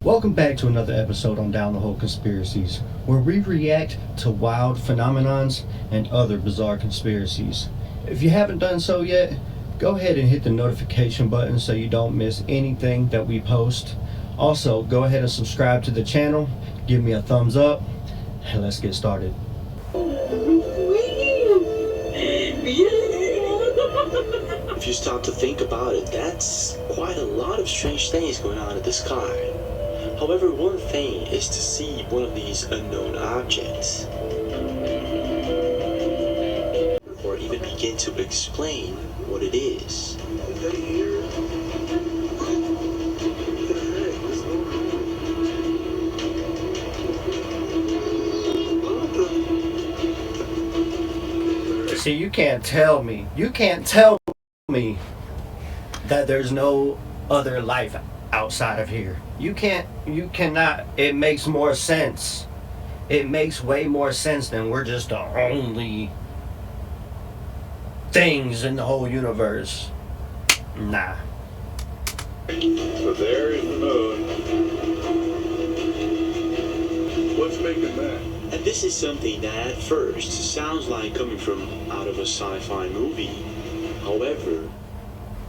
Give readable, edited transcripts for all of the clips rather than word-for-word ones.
Welcome back to another episode on Down the Hole Conspiracies, where we react to wild phenomenons and other bizarre conspiracies. If you haven't done so yet, go ahead and hit the notification button so you don't miss anything that we post. Also, go ahead and subscribe to the channel, give me a thumbs up, and let's get started. If you stop to think about it, that's quite a lot of strange things going on in the sky. However, one thing is to see one of these unknown objects, or even begin to explain what it is. See, you can't tell me that there's no other life outside of here. You cannot. It makes more sense. It makes way more sense than we're just the only things in the whole universe. Nah. So there is the moon. What's making that? And this is something that at first sounds like coming from out of a sci-fi movie. However,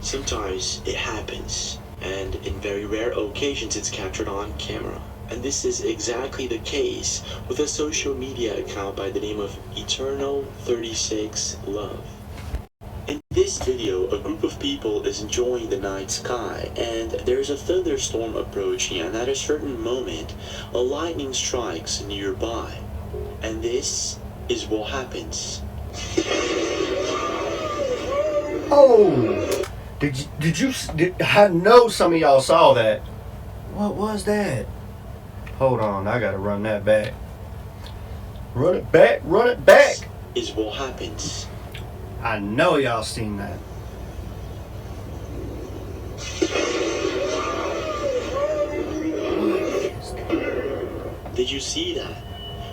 sometimes it happens, and in very rare occasions it's captured on camera. And this is exactly the case with a social media account by the name of Eternal36Love. In this video, a group of people is enjoying the night sky, and there's a thunderstorm approaching, and at a certain moment, a lightning strikes nearby. And this is what happens. Oh, I know some of y'all saw that. What was that? Hold on, I gotta run that back. Run it back. This is what happens. I know y'all seen that. Did you see that?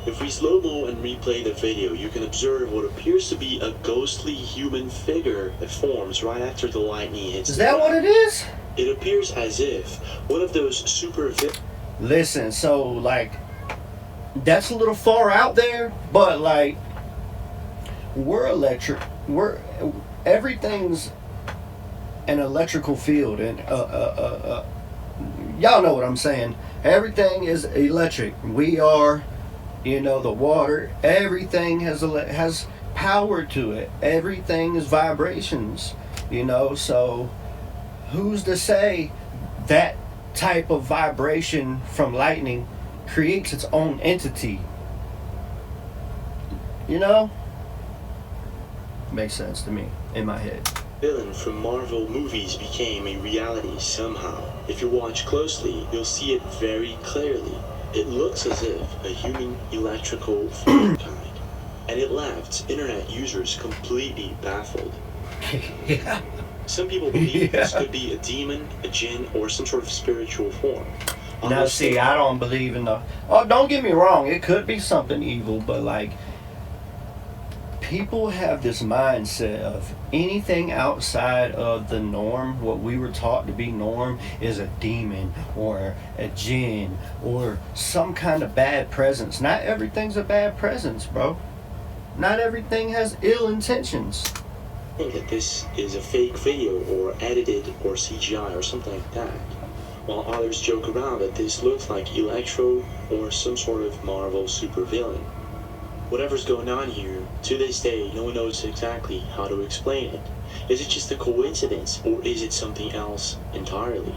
If we slow-mo and replay the video, you can observe what appears to be a ghostly human figure that forms right after the lightning hits. Is that what it is? It appears as if one of those super... Listen, so like, that's a little far out there, but like, everything's an electrical field, and y'all know what I'm saying. Everything is electric. We are, the water, everything has power to it. Everything is vibrations, so who's to say that type of vibration from lightning creates its own entity? Makes sense to me in my head. Villain from Marvel movies became a reality somehow. If you watch closely, you'll see it very clearly. It looks as if a human electrical kind, and it left internet users completely baffled. Yeah. Some people believe this could be a demon, a jinn, or some sort of spiritual form. Now see, I don't believe in don't get me wrong, it could be something evil, but like, people have this mindset of anything outside of the norm, what we were taught to be norm, is a demon or a jinn or some kind of bad presence. Not everything's a bad presence, bro. Not everything has ill intentions. I think that this is a fake video or edited or CGI or something like that, while others joke around that this looks like Electro or some sort of Marvel supervillain. Whatever's going on here, to this day, no one knows exactly how to explain it. Is it just a coincidence, or is it something else entirely?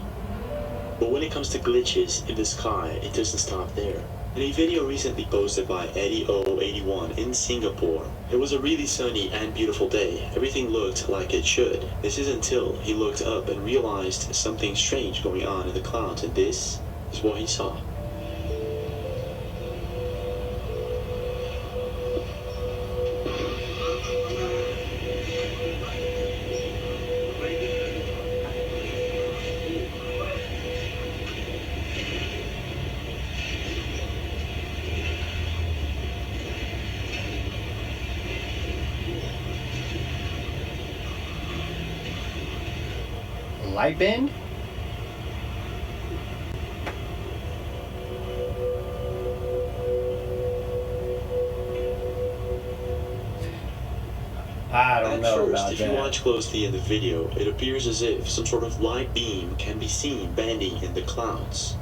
But when it comes to glitches in the sky, it doesn't stop there. In a video recently posted by Eddie081 in Singapore, it was a really sunny and beautiful day. Everything looked like it should. This is until he looked up and realized something strange going on in the clouds, and this is what he saw. Light bend? I don't At know first, about if that. you watch closely in the video, it appears as if some sort of light beam can be seen bending in the clouds.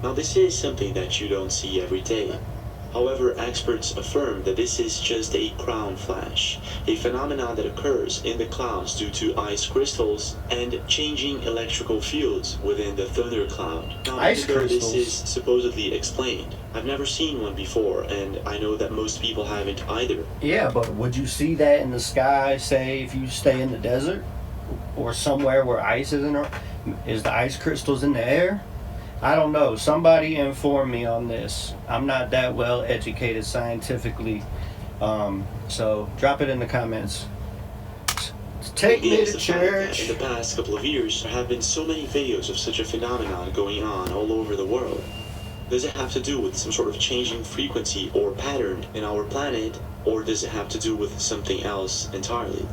Now, this is something that you don't see every day. However, experts affirm that this is just a crown flash, a phenomenon that occurs in the clouds due to ice crystals and changing electrical fields within the thundercloud. Now, Ice even though this crystals? is supposedly explained, I've never seen one before, and I know that most people haven't either. Yeah, but would you see that in the sky, say, if you stay in the desert? Or somewhere where ice isn't? Is the ice crystals in the air? I don't know. Somebody inform me on this. I'm not that well educated scientifically. So drop it in the comments. Take It me is to the fact that church. in the past couple of years, there have been so many videos of such a phenomenon going on all over the world. Does it have to do with some sort of changing frequency or pattern in our planet, or does it have to do with something else entirely?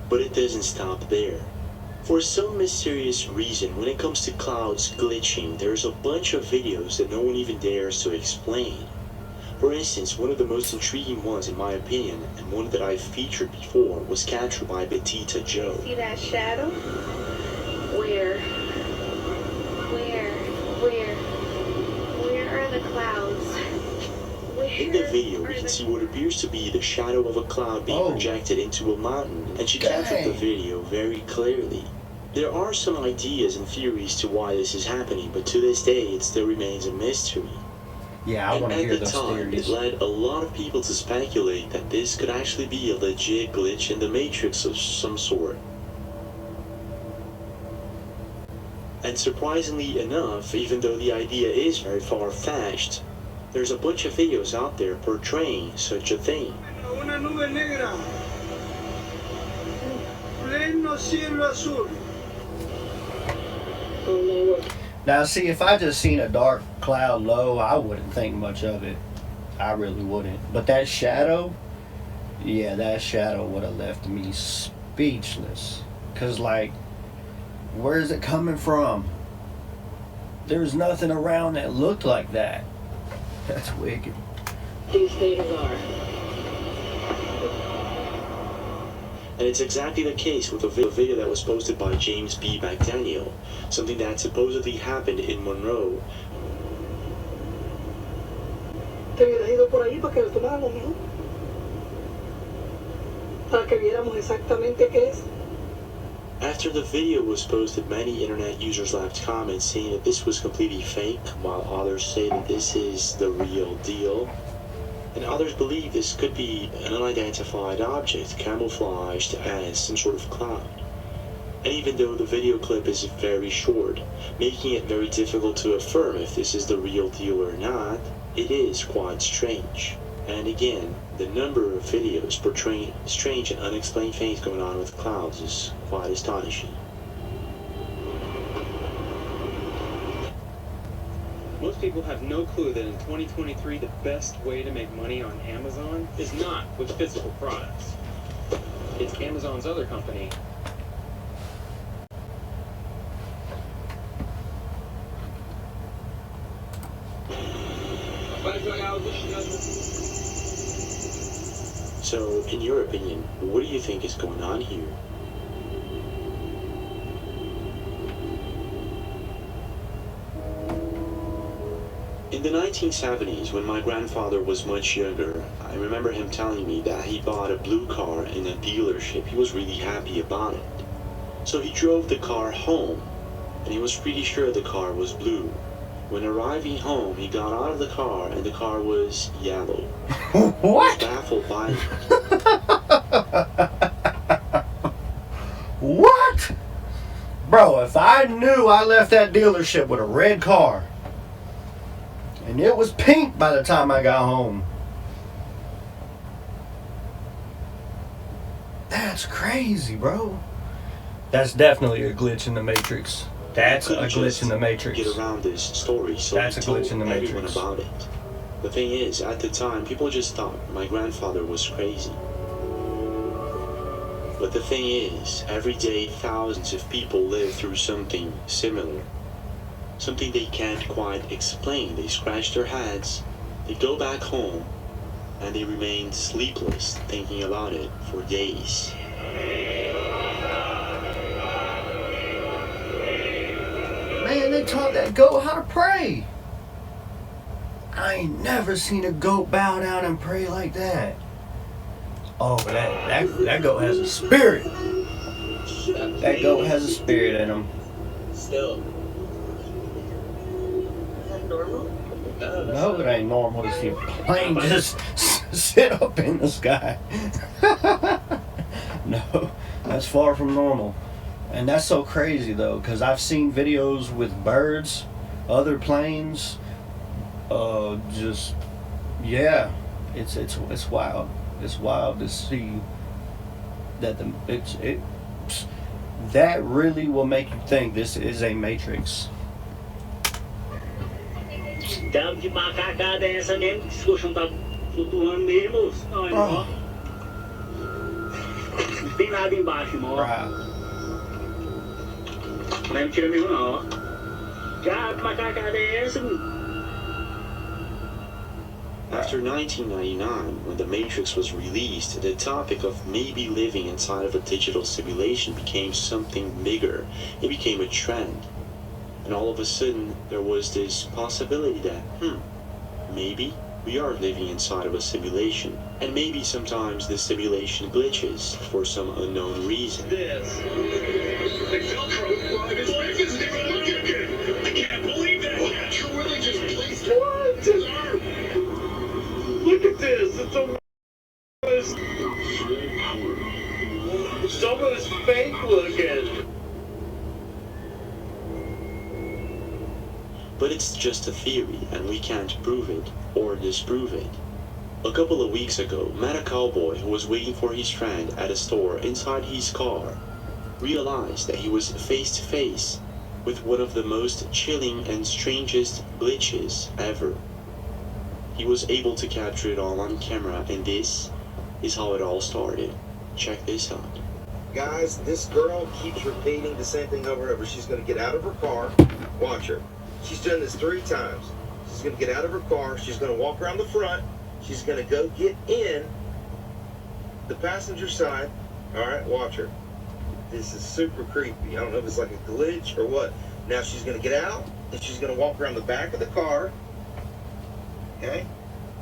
But it doesn't stop there. For some mysterious reason, when it comes to clouds glitching, there's a bunch of videos that no one even dares to explain. For instance, one of the most intriguing ones in my opinion, and one that I've featured before, was captured by Betita Joe. See that shadow? Where? Where are the clouds? Where In the video, we are can the- see what appears to be the shadow of a cloud being projected into a mountain, and she captured the Dang. video very clearly. There are some ideas and theories to why this is happening, but to this day it still remains a mystery. Yeah, I And want to at hear the those time, theories. it led a lot of people to speculate that this could actually be a legit glitch in the Matrix of some sort. And surprisingly enough, even though the idea is very far-fetched, there's a bunch of videos out there portraying such a thing. Una nube negra, pleno cielo azul. Now, see, if I just seen a dark cloud low, I wouldn't think much of it. I really wouldn't. But that shadow, yeah, that shadow would have left me speechless. Because, like, where is it coming from? There's nothing around that looked like that. That's wicked. These natives are. And it's exactly the case with a video that was posted by James B. McDaniel, something that supposedly happened in Monroe. Te hubieras ido por ahí para que lo tomáramos, ¿no? Para que viéramos exactamente qué es. After the video was posted, many internet users left comments saying that this was completely fake, while others say that this is the real deal. And others believe this could be an unidentified object camouflaged as some sort of cloud. And even though the video clip is very short, making it very difficult to affirm if this is the real deal or not, it is quite strange. And again, the number of videos portraying strange and unexplained things going on with clouds is quite astonishing. Most people have no clue that in 2023 the best way to make money on Amazon is not with physical products. It's Amazon's other company. So, in your opinion, what do you think is going on here? In the 1970s, when my grandfather was much younger, I remember him telling me that he bought a blue car in a dealership. He was really happy about it. So he drove the car home, and he was pretty sure the car was blue. When arriving home, he got out of the car, and the car was yellow. What? Baffled by it. What? Bro, if I knew I left that dealership with a red car and it was pink by the time I got home, that's crazy, bro. That's definitely a glitch in the Matrix. That's a Couldn't glitch just in the Matrix. Get around this story, so That's he a told glitch in the everyone Matrix. about it. The thing is, at the time, people just thought my grandfather was crazy. But the thing is, every day thousands of people live through something similar. Something they can't quite explain. They scratch their heads, they go back home, and they remained sleepless thinking about it for days. Man, they taught that goat how to pray. I ain't never seen a goat bow down and pray like that. Oh, but that goat has a spirit. That goat has a spirit in him. Still. Is that normal? No, it ain't normal to see a plane just sit up in the sky. No, that's far from normal. And that's so crazy though, because I've seen videos with birds, other planes, just, yeah, it's wild. It's wild to see that that really will make you think this is a Matrix. Deve de macacada é essa mesmo, que esse colchão tá flutuando mesmo. Olha, ó. Não tem nada embaixo, irmão. Right. Não é mentira mesmo, não, ó. Já que macacada é essa, After 1999, when The Matrix was released, the topic of maybe living inside of a digital simulation became something bigger. It became a trend. And all of a sudden, there was this possibility that, maybe we are living inside of a simulation. And maybe sometimes the simulation glitches for some unknown reason. This. The Velcro rug is like this never look again. I can't believe that. You really just placed it. What? Look at this. It's almost fake looking. But it's just a theory, and we can't prove it or disprove it. A couple of weeks ago, met a cowboy who was waiting for his friend at a store inside his car, realized that he was face to face with one of the most chilling and strangest glitches ever. He was able to capture it all on camera, and this is how it all started. Check this out. Guys, this girl keeps repeating the same thing over and over. She's going to get out of her car. Watch her. She's done this 3 times. She's going to get out of her car. She's going to walk around the front. She's going to go get in the passenger side. All right, watch her. This is super creepy. I don't know if it's like a glitch or what. Now she's going to get out, and she's going to walk around the back of the car. Okay?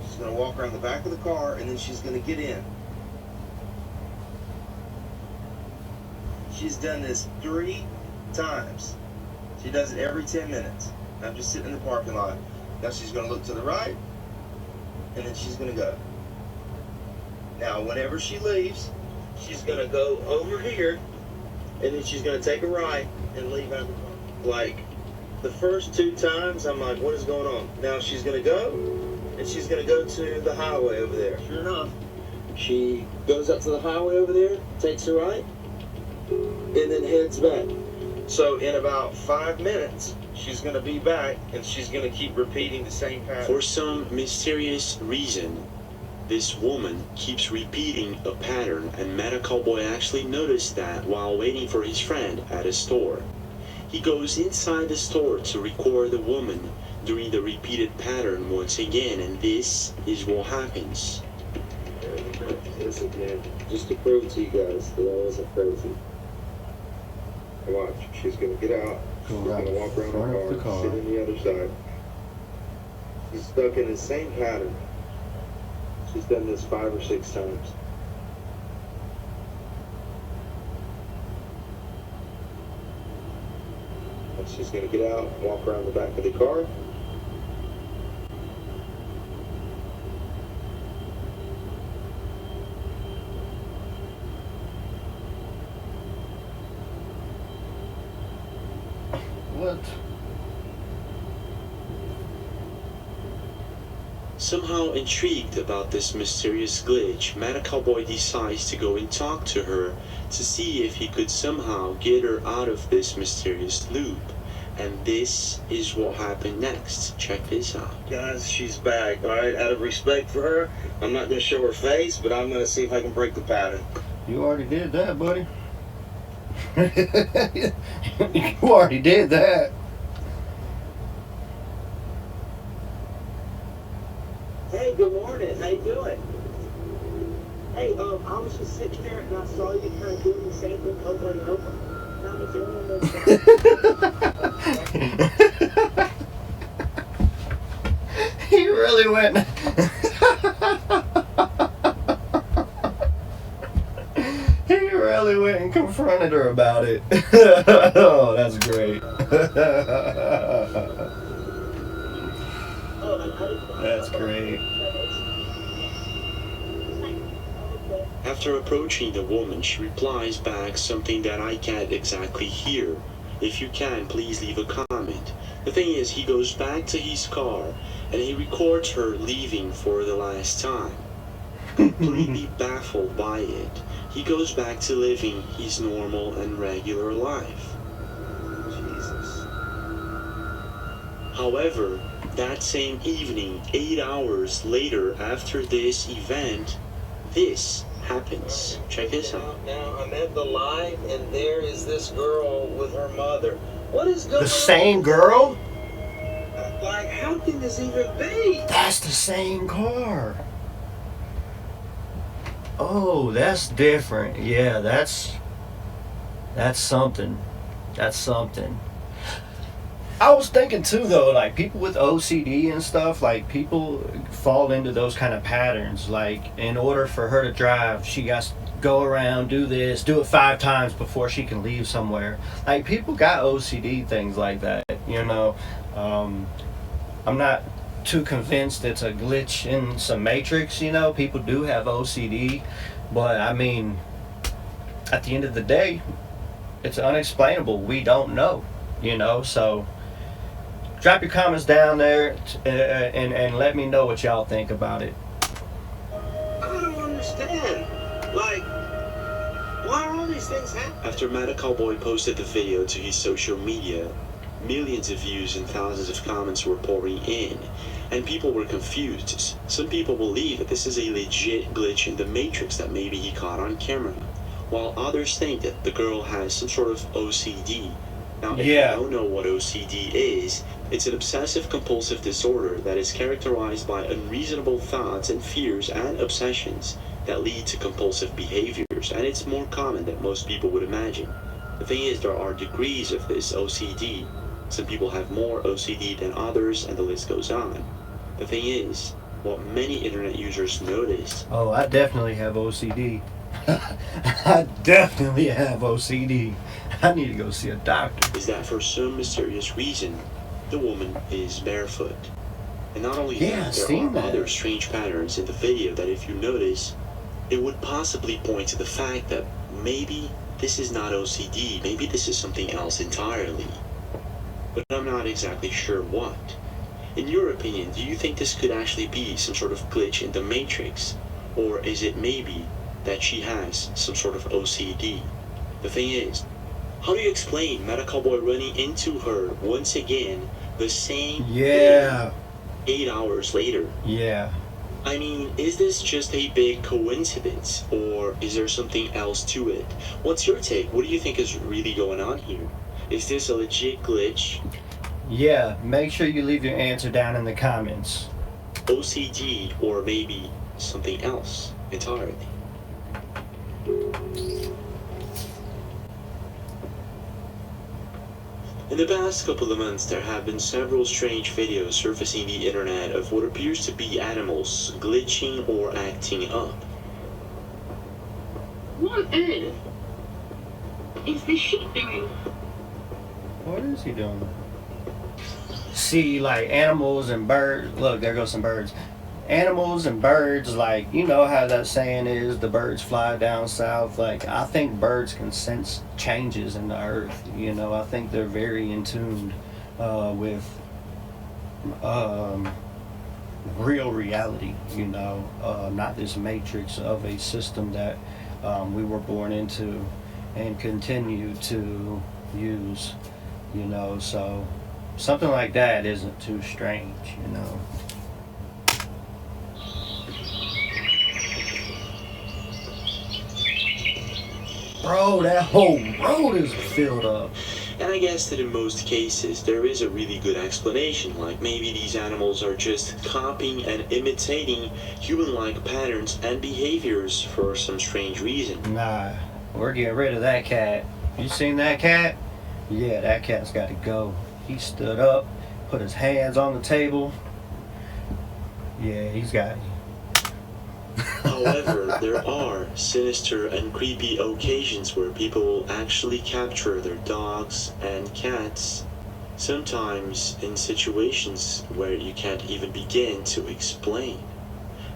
She's going to walk around the back of the car, and then she's going to get in. She's done this 3 times. She does it every 10 minutes. I'm just sitting in the parking lot. Now she's going to look to the right, and then she's going to go. Now, whenever she leaves, she's going to go over here, and then she's going to take a right and leave out the car. Like, the first 2 times, I'm like, what is going on? Now she's going to go, and she's going to go to the highway over there. Sure enough, she goes up to the highway over there, takes a right, and then heads back. So in about 5 minutes, she's going to be back, and she's going to keep repeating the same pattern. For some mysterious reason, this woman keeps repeating a pattern, and Meta Cowboy actually noticed that while waiting for his friend at a store. He goes inside the store to record the woman doing the repeated pattern once again, and this is what happens. This again, just to prove to you guys that I wasn't crazy. Watch, she's going to get out, she's going to walk around the car, sit on the other side. She's stuck in the same pattern. She's done this 5 or 6 times. And she's going to get out, walk around the back of the car. What? Somehow intrigued about this mysterious glitch, Meta Cowboy decides to go and talk to her to see if he could somehow get her out of this mysterious loop. And this is what happened next. Check this out. Guys, she's back, alright? Out of respect for her, I'm not going to show her face, but I'm going to see if I can break the pattern. You already did that, buddy. You already did that. Hey, good morning. How you doing? Hey, I was just sitting there and I saw you kind of doing the same thing over and over. And I was doing this. He really went. He really went and confronted her about it. Oh, that's great. That's great. After approaching the woman, she replies back something that I can't exactly hear. If you can, please leave a comment. The thing is, he goes back to his car and he records her leaving for the last time. Completely baffled by it, he goes back to living his normal and regular life. Jesus. However, that same evening, 8 hours later after this event, this happens. Check this out. Now I'm at the live, and there is this girl with her mother. What is going on? The same girl? Like, how can this even be? That's the same car. Oh, that's different. Yeah, that's something. That's something. I was thinking too, though, like people with OCD and stuff, like people fall into those kind of patterns. Like, in order for her to drive, she got to go around, do this, do it 5 times before she can leave somewhere. Like, people got OCD things like that, you know. I'm not too convinced it's a glitch in some matrix, you know. People do have OCD, but I mean, at the end of the day, it's unexplainable. We don't know, you know. So drop your comments down there and let me know what y'all think about it. I don't understand. Like, why are all these things happening? After Meta Cowboy posted the video to his social media, millions of views and thousands of comments were pouring in, and people were confused. Some people believe that this is a legit glitch in the Matrix that maybe he caught on camera, while others think that the girl has some sort of OCD. Now, if you don't know what OCD is, it's an obsessive compulsive disorder that is characterized by unreasonable thoughts and fears and obsessions that lead to compulsive behaviors, and it's more common than most people would imagine. The thing is, there are degrees of this OCD. Some people have more OCD than others, and the list goes on. The thing is, what many internet users noticed... Oh, I definitely have OCD. I definitely have OCD. I need to go see a doctor. ...is that for some mysterious reason, the woman is barefoot. And not only that, there are other strange patterns in the video that if you notice, it would possibly point to the fact that maybe this is not OCD, maybe this is something else entirely. But I'm not exactly sure what. In your opinion, do you think this could actually be some sort of glitch in the Matrix? Or is it maybe that she has some sort of OCD? The thing is, how do you explain Meta Cowboy running into her once again the same day, 8 hours later? Yeah. I mean, is this just a big coincidence, or is there something else to it? What's your take? What do you think is really going on here? Is this a legit glitch? Yeah, make sure you leave your answer down in the comments. OCD, or maybe something else entirely. In the past couple of months, there have been several strange videos surfacing the internet of what appears to be animals glitching or acting up. What on earth is this sheep doing? What is he doing? See, like animals and birds. Look, there goes some birds. Animals and birds, like, you know how that saying is, the birds fly down south. Like, I think birds can sense changes in the earth. You know, I think they're very in tune with real reality, you know, not this matrix of a system that we were born into and continue to use, you know. So something like that isn't too strange, you know. Bro, that whole road is filled up. And I guess that in most cases there is a really good explanation, like maybe these animals are just copying and imitating human-like patterns and behaviors for some strange reason. Nah, we're getting rid of that cat. You seen that cat? Yeah, that cat's got to go. He stood up, put his hands on the table. Yeah, he's got. However, there are sinister and creepy occasions where people will actually capture their dogs and cats, sometimes in situations where you can't even begin to explain.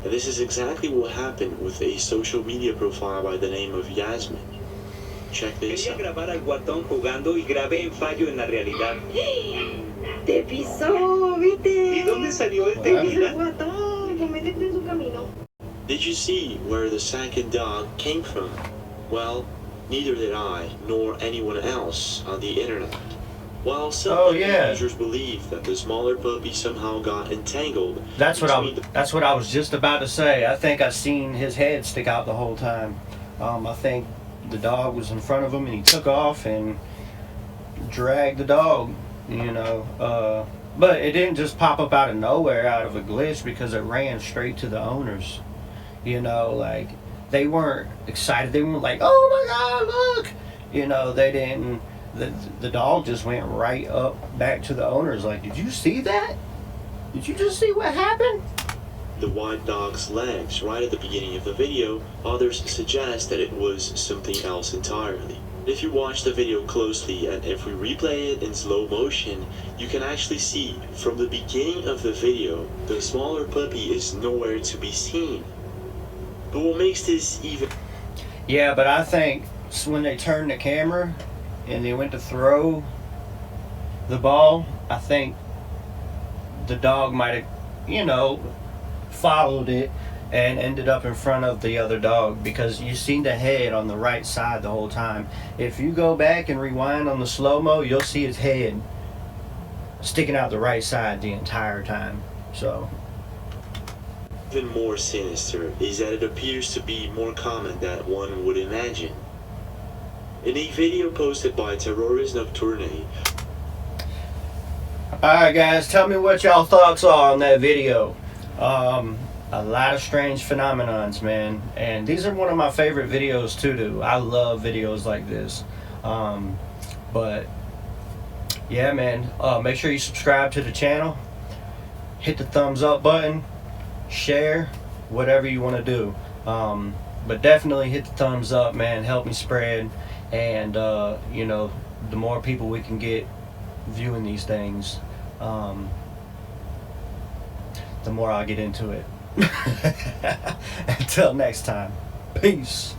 And this is exactly what happened with a social media profile by the name of Yasmin. Check this Quería out. grabar al guatón jugando y grabé en fallo en la realidad. Te pisó, ¿viste? ¿Y dónde salió el Wow. tequila? Guatón, pues métete en su camino. Did you see where the second dog came from? Well, neither did I, nor anyone else on the internet. While some puppy users believe that the smaller puppy somehow got entangled. That's what I was just about to say. I think I seen his head stick out the whole time. I think the dog was in front of him and he took off and dragged the dog, you know. But it didn't just pop up out of nowhere, out of a glitch, because it ran straight to the owners. You know, like, they weren't excited. They weren't like, oh my God, look! You know, they didn't. The dog just went right up back to the owners. Like, did you see that? Did you just see what happened? The white dog's legs right at the beginning of the video. Others suggest that it was something else entirely. If you watch the video closely and if we replay it in slow motion, you can actually see from the beginning of the video, the smaller puppy is nowhere to be seen. But what makes this even... Yeah, but I think when they turned the camera and they went to throw the ball, I think the dog might have, you know, followed it and ended up in front of the other dog, because you seen the head on the right side the whole time. If you go back and rewind on the slow-mo, you'll see his head sticking out the right side the entire time. So even more sinister is that it appears to be more common than one would imagine. In a video posted by Terrorist Nocturne. Alright guys, tell me what y'all thoughts are on that video. A lot of strange phenomenons, man, and these are one of my favorite videos to do. I love videos like this. But yeah, man, make sure you subscribe to the channel, hit the thumbs up button, share, whatever you want to do, but definitely hit the thumbs up, man. Help me spread, and you know, the more people we can get viewing these things, the more I'll get into it. Until next time, peace.